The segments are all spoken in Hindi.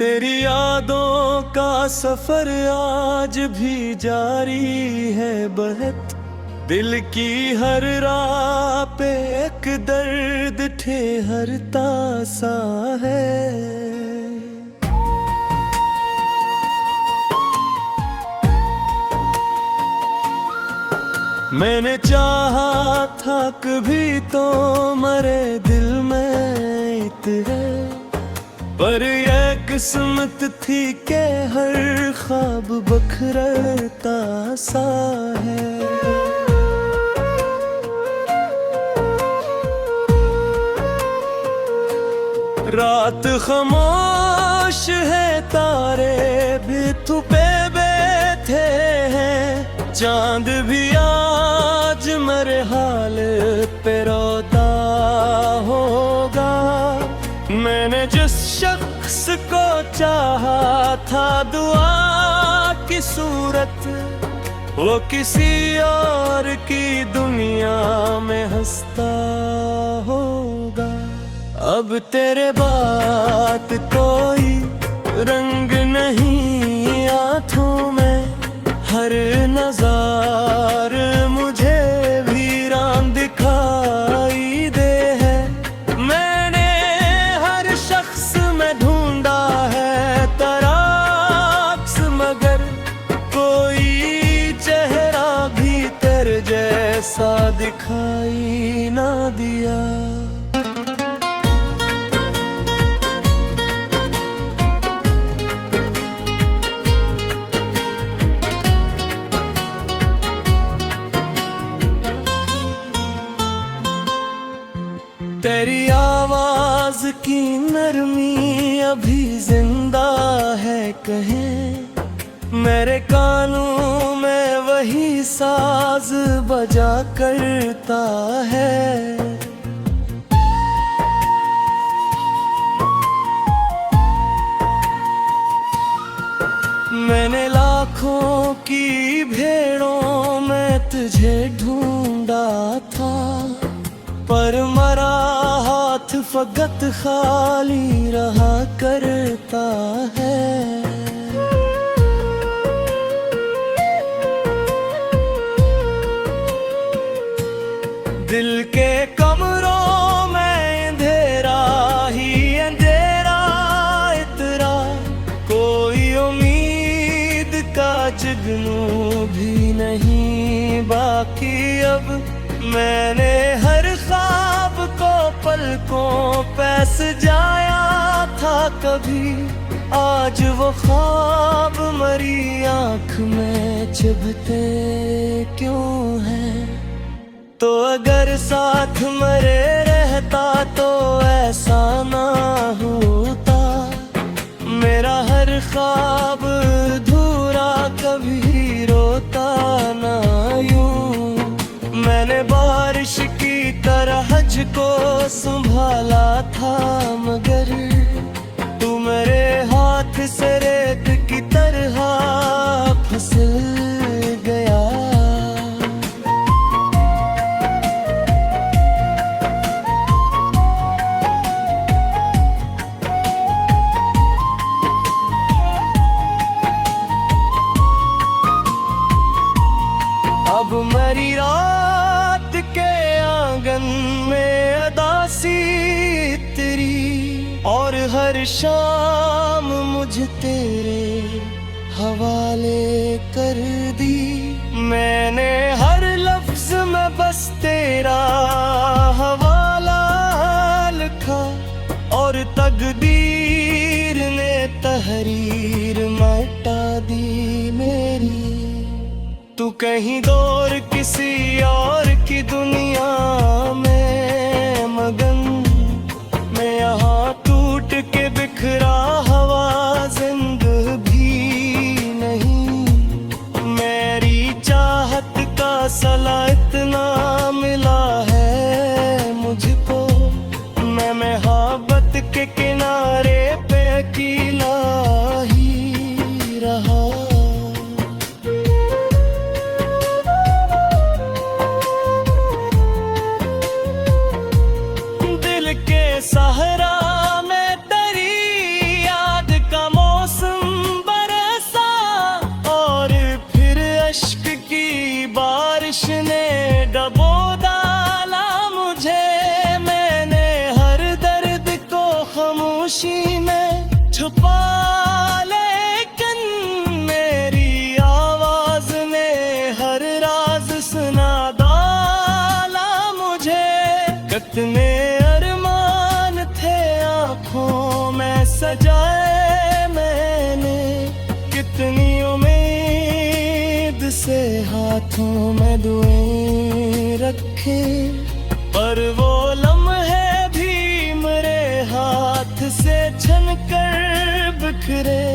तेरी यादों का सफर आज भी जारी है बहत। दिल की हर राह पे एक दर्द ठहरता सा है। मैंने चाहा था कभी तो मरे दिल में इतने, पर ये किस्मत थी कि हर ख्वाब बखरता सा है। रात खामोश है, तारे भी छुपे बैठे हैं, चांद भी आज मेरे हाल पे रोता होगा। मैंने जिस शख्स को चाहा था दुआ की सूरत, वो किसी और की दुनिया में हंसता होगा। अब तेरे बात कोई रंग नहीं आँखों में, हर नज़ार मुझे वीरान दिखाई दे है। मैंने हर शख्स में ढूंढा है तराक्स, मगर कोई चेहरा भी तेरे जैसा दिखाई ना दिया। तेरी आवाज की नरमी अभी जिंदा है कहीं, मेरे कानों में वही साज बजा करता है। मैंने लाखों की भेड़ों में तुझे ढूंढा था, पर मरा हाथ फकत खाली रहा करता है। दिल के कमरों में अंधेरा ही अंधेरा इतरा, कोई उम्मीद का जुगनू भी नहीं बाकी। अब मैंने हर ख्वाब को पलकों पे सजाया था कभी, आज वो ख्वाब मरी आँख में चुभते क्यों हैं। तो अगर साथ मरे रहता तो ऐसा ना होता, मेरा हर ख्वाब अधूरा कभी रोता ना यूं। मैंने बारिश की तरह को संभाला था, मगर तू मेरे हाथ से रेत की तरह फिसल गया। अब मेरी रात के आंगन में अदासी तेरी, और हर शाम मुझे तेरे हवाले कर दी। मैंने हर लफ्ज में बस तेरा हवाला लिखा, और तकदीर ने तहरीर मिटा दी मेरी। तू कहीं दूर किसी और की दुनिया में मगन, मैं यहाँ टूट के बिखरा हवा जिंद भी नहीं। मेरी चाहत का सला इतना मिला है मुझको, मैं मोहब्बत के किनारे पे अकेला ही रहा। सहरा में तेरी याद का कितने अरमान थे आँखों में सजाए मैंने, कितनी उम्मीद से हाथों में दुआएं रखे, पर वो लम्हे भी मेरे हाथ से छनकर बिखरे,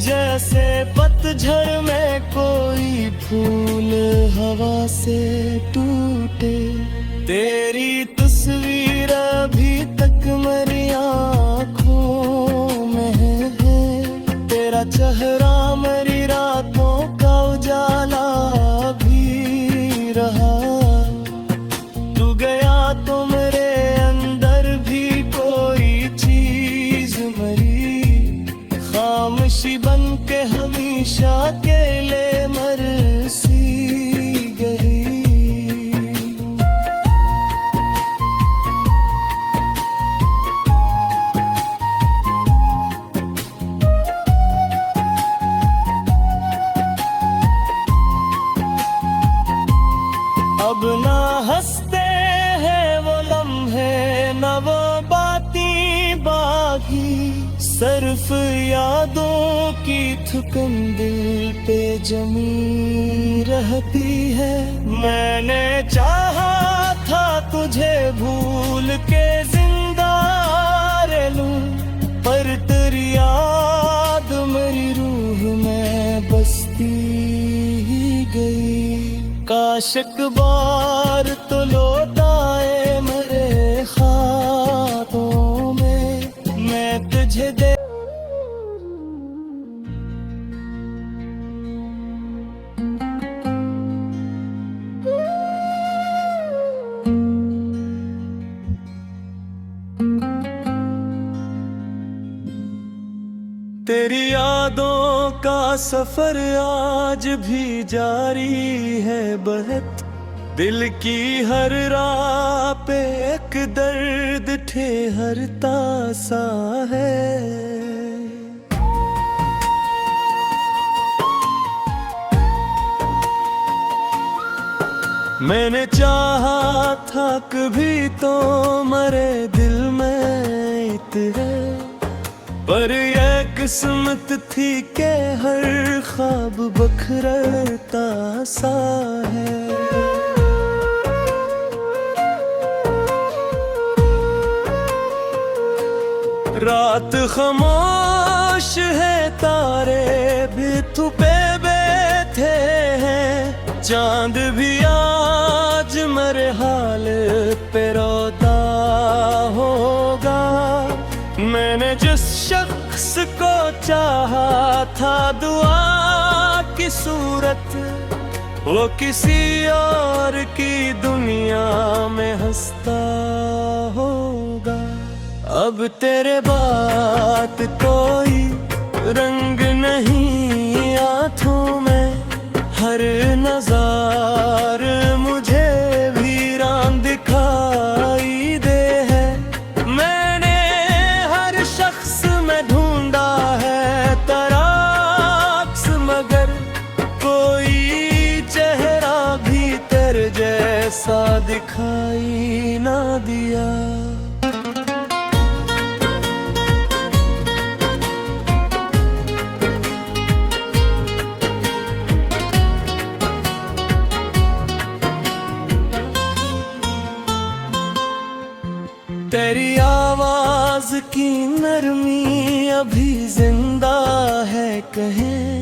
जैसे पतझड़ में कोई फूल हवा से टूटे। तेरी तस्वीर अभी तक मेरी आँखों में है, तेरा चेहरा मेरी रातों का उजाला भी रहा। तू गया तो मेरे अंदर भी कोई चीज मरी, खामोशी बन के हमेशा के लिए मर सी गई। अब ना हंसते हैं वो लम्हे, न वो बातें बाकी, सिर्फ यादों की थुकन दिल पे जमी रहती है। मैंने चाहा था तुझे भूल के जिंदा रह लूं, पर तेरी याद मेरी रूह में बसती ही गई। काश एक बार तो लौट आए मेरे ख्वाबों में, मैं तुझे दे। तेरी यादों का सफर आज भी जारी है बहत, दिल की हर राह पे एक दर्द ठहरता सा है। मैंने चाहा था कभी तो मरे दिल में इतने, पर यह किस्मत थी के हर ख्वाब बखरता सा है। रात खामोश है, तारे भी छुपे बैठे हैं, चांद भी आज मेरे हाल पे रोता होगा। मैंने जिस शख्स को चाहा था दुआ की सूरत, वो किसी और की दुनिया में हंसता होगा। अब तेरे बात कोई रंग नहीं आँखों में, हर नज़ार मुझे वीरान दिखाई दे है। मैंने हर शख्स में ढूंढा है तराक्स, मगर कोई चेहरा भी तेरे जैसा दिखाई ना दिया। तेरी आवाज की नरमी अभी जिंदा है कहीं,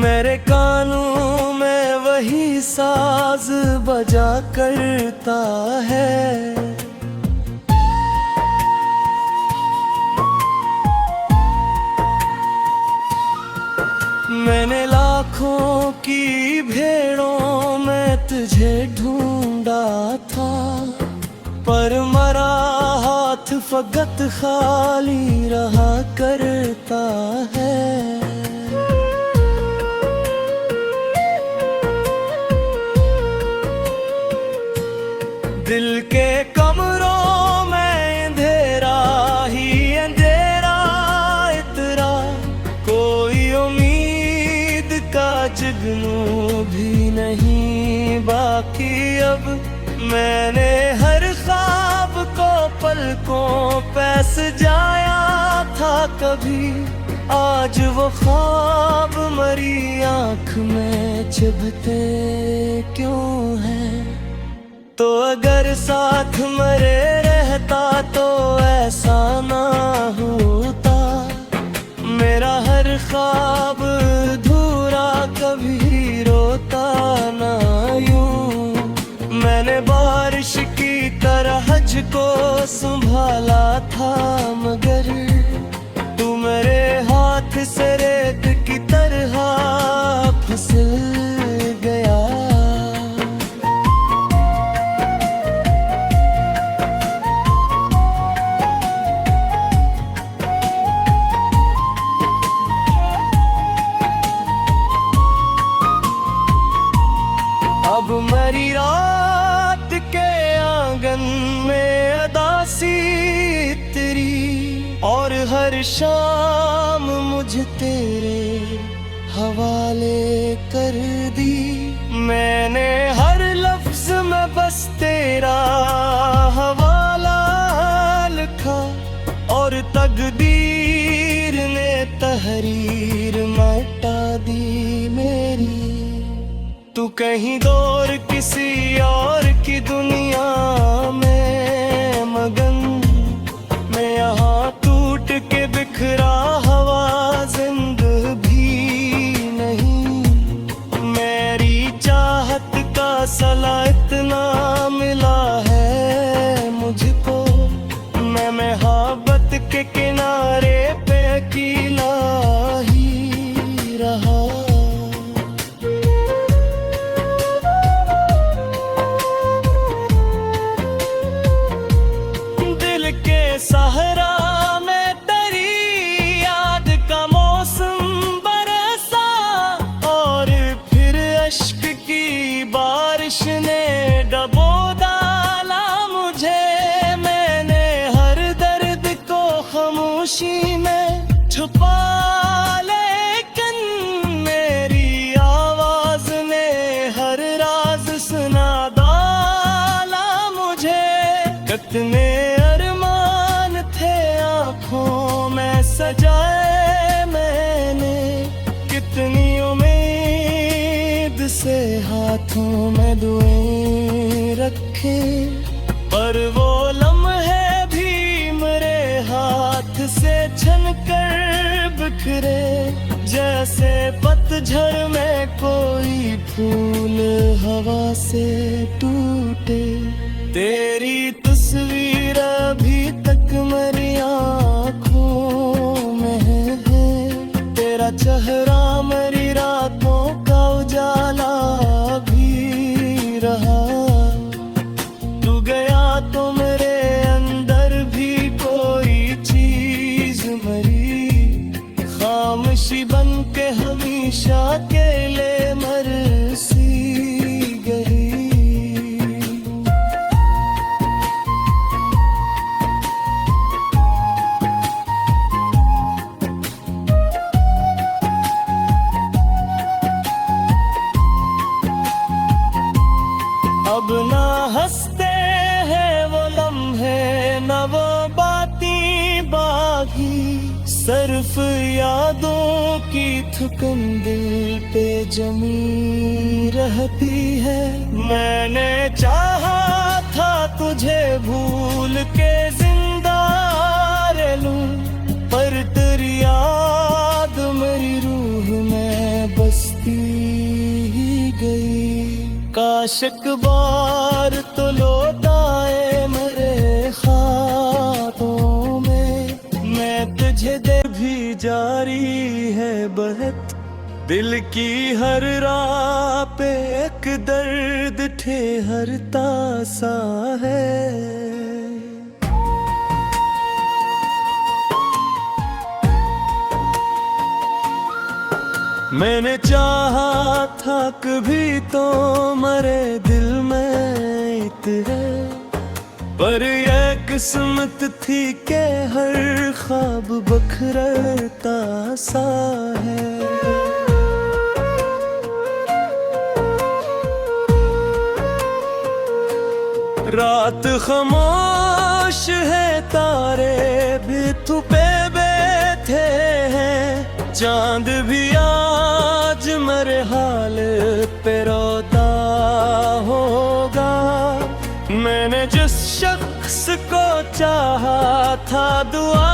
मेरे कानों में वही साज बजा करता है। मैंने लाखों की भेड़ों में तुझे ढूंढा था, पर मरा हाथ फकत खाली रहा करता है। दिल के कमरों में अंधेरा ही अंधेरा इतरा, कोई उम्मीद का जुगनू भी नहीं बाकी। अब मैंने हर ख्वाब पलकों पैस जाया था कभी, आज वो ख्वाब मरी आँख में चुभते क्यों है। तो अगर साथ मरे रहता तो ऐसा ना होता, मेरा हर ख्वाब अधूरा कभी रोता ना यूं। मैंने बारिश की तरह को संभाला था, मगर तू मेरे हाथ से रेत की तरह फिसल गया। अब मरी रात के आंगन में अदासी तेरी, और हर शाम मुझे तेरे हवाले कर दी। मैंने हर लफ्ज में बस तेरा हवाला लिखा, और तकदीर ने तहरीर मिटा दी मेरी। तू कहीं दूर किसी और की दुनिया में मगन, मैं यहाँ टूट के बिखरा हवा जिंद भी नहीं। मेरी चाहत का सला इतना मिला है मुझको, मैं मोहब्बत के किनारे पे अकेला ही रहा। सहरा में तेरी याद का मौसम बरसा, और फिर अश्क की बारिश ने डबो डाला मुझे। मैंने हर दर्द को खामोशी में छुपा, लेकिन मेरी आवाज ने हर राज सुना डाला मुझे। कितने आँखों में सजाए मैंने, कितनी उम्मीद से हाथों में दुआएं रखे, पर वो लम्हे भी मेरे हाथ से छनकर बिखरे। जैसे पतझड़ में कोई फूल हवा से टूटे, तेरी तस्वीर अभी तक मेरी आँखों में है। तेरा चेहरा मेरी रातों का उजाला भी रहा। तू गया तो मेरे अंदर भी कोई चीज मरी, खामोशी बन के हमेशा के लिए मर सी गई। अब ना हंसते हैं वो लम्हे, न वो बातें बागी, सिर्फ यादों की थुकन दिल पे जमी रहती है। मैंने चाहा था तुझे भूल के जिंदा रह लूं, पर तेरी याद मेरी रूह में बसती ही गई। काश एक बार तो लौट आए मेरे ख्वाबों में, मैं तुझे दे भी जारी है बहत। दिल की हर राह पे एक दर्द ठहरता सा है। मैंने चाहा था कभी तो मरे दिल में इतने, पर यह किस्मत थी कि हर ख्वाब बखरता सा है। रात खामोश खामोश है तारे भी छुपे बैठे हैं, चांद भी आज मेरे हाल पे रोता होगा। मैंने जिस शख्स को चाहा था दुआ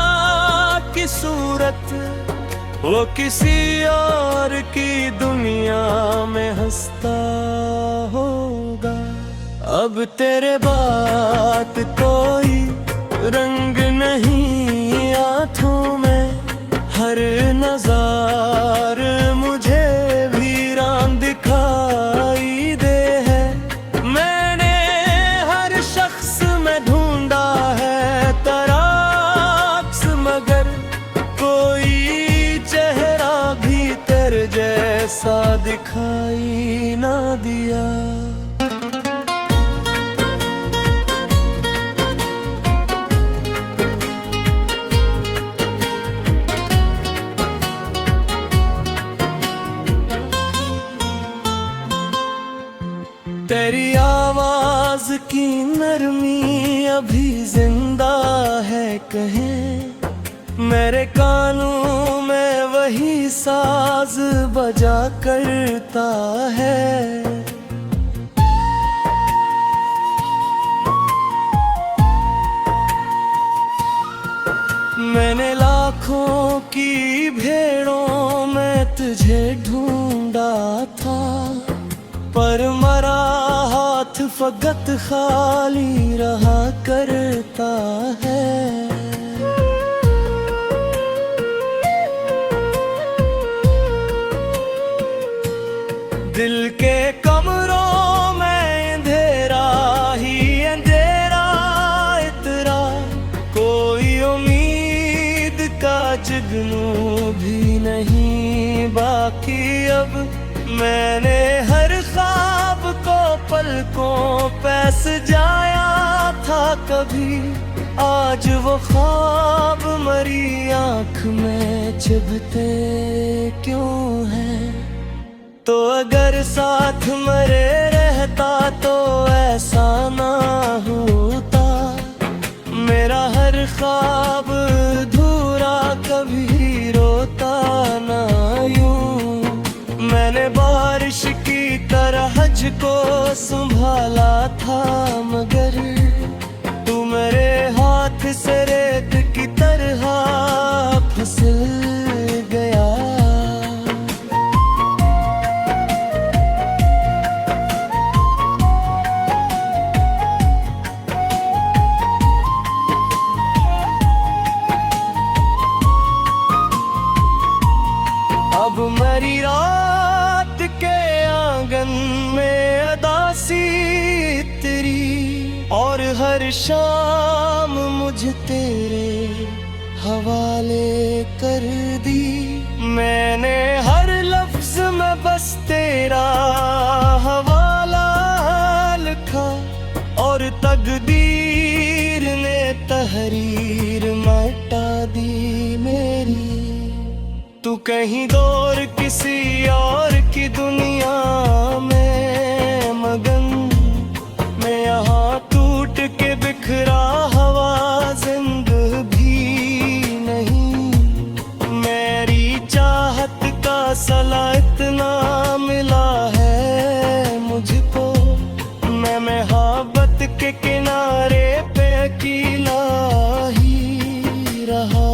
की सूरत, वो किसी और की दुनिया में हंसता होगा। अब तेरे बात कोई रंग नहीं आँखों में, हर नज़ार मुझे वीरान दिखाई दे है। मैंने हर शख्स में ढूंढा है तराक्स, मगर कोई चेहरा भी तेरे जैसा दिखाई ना दिया। तेरी आवाज की नरमी अभी जिंदा है कहीं, मेरे कानों में वही साज बजा करता है। मैंने लाखों की भेड़ों में तुझे ढूंढा था, पर मरा हाथ फकत खाली रहा करता है। दिल के कमरों में अंधेरा ही अंधेरा इतरा, कोई उम्मीद का जुगनू भी नहीं बाकी। अब मैंने हर ख्वाब को पलकों पे सजाया था कभी, आज वो ख्वाब मरी आँख में चुभते क्यों हैं। तो अगर साथ मरे रहता तो ऐसा ना होता, मेरा हर ख्वाब अधूरा कभी रोता ना यूं। मैंने बारिश की तरह को संभाला था, मगर तू मेरे हाथ से रेत की तरह फिसल गया। अब मरी रात के आंगन में अदासी तेरी, और हर शाम मुझे तेरे हवाले कर दी। मैंने हर लफ्ज में बस तेरा हवाला लिखा, और तकदीर ने तहरीर मिटा दी मेरी। तू कहीं दूर किसी और की दुनिया में मगन, मैं यहाँ टूट के बिखरा हवा जिंद भी नहीं। मेरी चाहत का सला इतना मिला है मुझको, मैं मोहब्बत के किनारे पे अकेला ही रहा।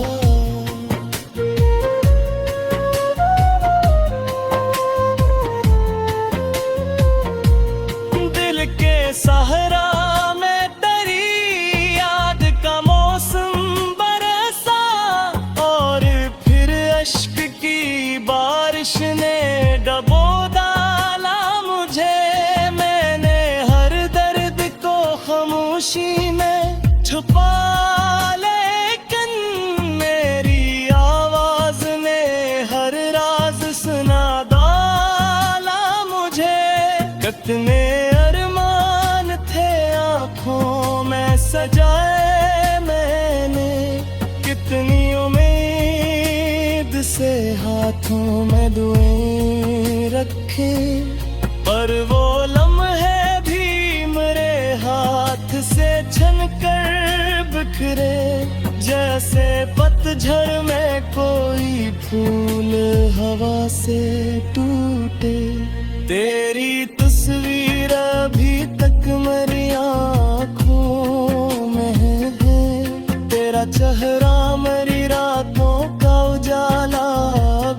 सहरा में तेरी याद का मौसम बरसा, और फिर अश्क की बारिश ने डबो डाला मुझे। मैंने हर दर्द को खामोशी में छुपा, लेकिन मेरी आवाज ने हर राज सुना डाला मुझे। कितने आँखों में सजाए मैंने, कितनी उम्मीद से हाथों में दुआएं रखे, पर वो लम्हे भी मेरे हाथ से छन कर बिखरे, जैसे पतझड़ में कोई फूल हवा से टूटे। तेरी तस्वीर अभी तक मेरी आँखों में है, तेरा चेहरा मेरी रातों का उजाला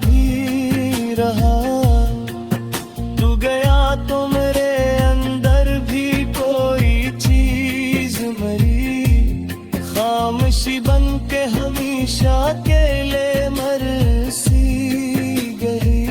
भी रहा। तू गया तो मेरे अंदर भी कोई चीज मरी, खामोशी बन के हमेशा के लिए मर सी गई।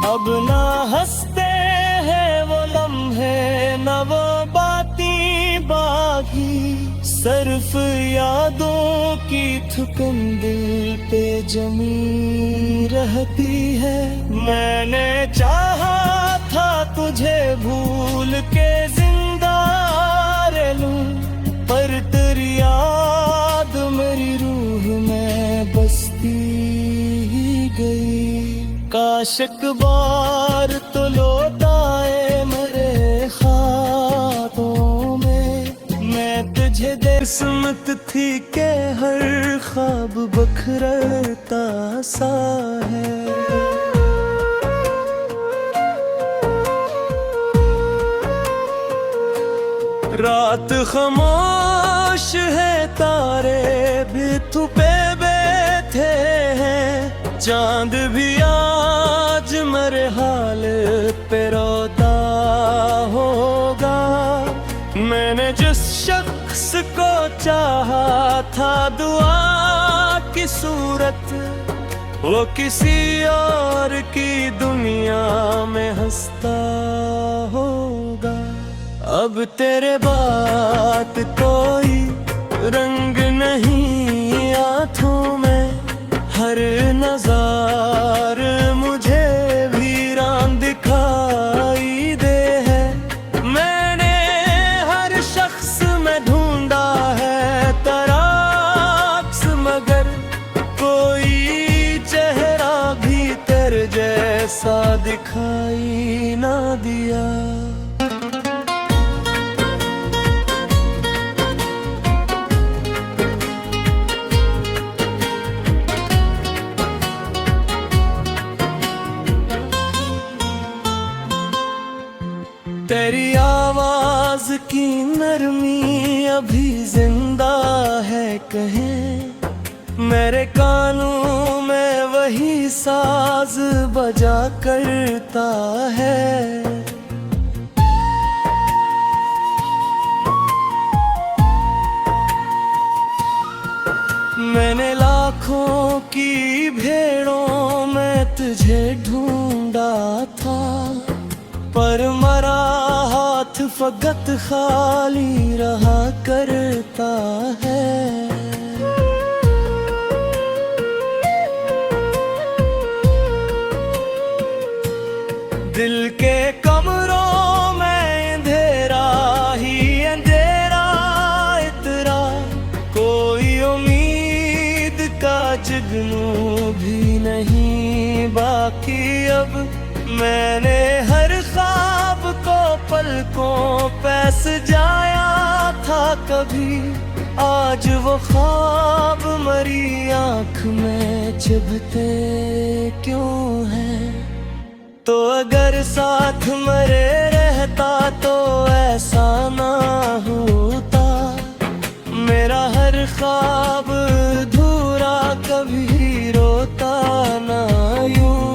अब ना हंसते हैं वो लम्हे, न वो बातें बाकी, सिर्फ यादों की थुकन दिल पे जमी रहती है। मैंने चाहा था तुझे भूल के जिंदा रह लूं, पर तेरी याद मेरी रूह में बसती ही गई। काश एक बार तो लौट आए मेरे ख्वाबों में, मैं तुझे किस्मत थी के हर ख्वाब बखरता सा है। रात खामोश है, तारे भी छुपे बैठे हैं, चांद भी आज मेरे हाल पे रोता होगा। मैंने जिस शख्स को चाहा था दुआ की सूरत, वो किसी और की दुनिया में हंसता होगा। अब तेरे बात कोई रंग नहीं आँखों में, हर नज़ार मुझे वीरान दिखाई दे है। मैंने हर शख्स में ढूंढा है तराक्स, मगर कोई चेहरा भी तेरे जैसा दिखाई ना दिया। तेरी आवाज की नरमी अभी जिंदा है कहीं, मेरे कानों में वही साज बजा करता है। मैंने लाखों की भेड़ों में तुझे ढूंढा था, पर मरा हाथ फकत खाली रहा करता है। दिल के कमरों में अंधेरा ही अंधेरा इतरा, कोई उम्मीद का जुगनू भी नहीं बाकी। अब मैंने हर ख्वाब को पलकों पे सजाया था कभी, आज वो ख्वाब मरी आँख में चुभते क्यों हैं। तो अगर साथ मरे रहता तो ऐसा ना होता, मेरा हर ख्वाब अधूरा कभी रोता ना यूं।